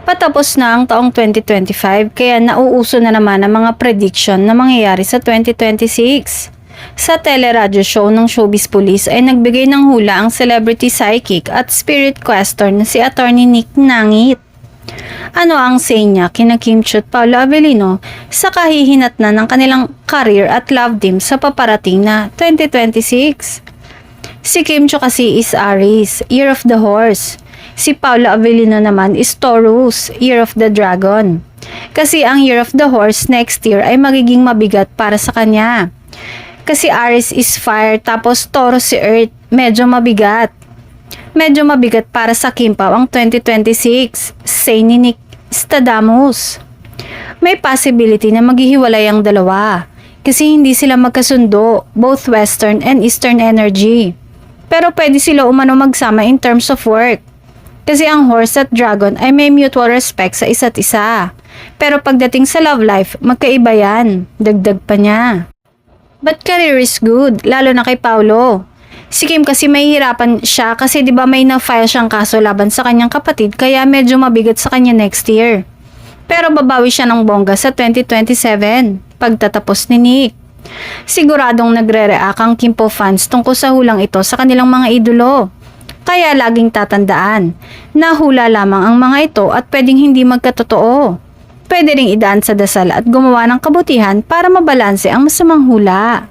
Patapos na ang taong 2025 kaya nauuso na naman ang mga prediction na mangyayari sa 2026. Sa teleradyo show ng Showbiz Police ay nagbigay ng hula ang celebrity psychic at spirit questor na si Attorney Nick Nangit. Ano ang say niya kina Kim Chiu at Paolo Avellino sa kahihinatnan ng kanilang career at love team sa paparating na 2026? Si Kim Chiu kasi is Aries, Year of the Horse. Si Paolo Avellino naman is Taurus, Year of the Dragon. Kasi ang Year of the Horse next year ay magiging mabigat para sa kanya. Kasi Aries is fire tapos Taurus si Earth, medyo mabigat. Medyo mabigat para sa Kim Pao ang 2026, say ni Nick Stradamus. May possibility na maghihiwalay ang dalawa kasi hindi sila magkasundo, both Western and Eastern energy. Pero pwede sila umano magsama in terms of work. Kasi ang horse at dragon ay may mutual respect sa isa't isa. Pero pagdating sa love life, magkaiba yan. Dagdag pa niya. But career is good, lalo na kay Paolo. Si Kim kasi mahihirapan siya kasi 'di ba may na-file siyang kaso laban sa kanyang kapatid kaya medyo mabigat sa kanya next year. Pero babawi siya ng bongga sa 2027 pagtatapos ni Nick. Siguradong nagre-react ang Kim Po fans tungkol sa hulang ito sa kanilang mga idolo. Kaya laging tatandaan na hula lamang ang mga ito at pwedeng hindi magkatotoo. Pwede ring idaan sa dasal at gumawa ng kabutihan para mabalanse ang masamang hula.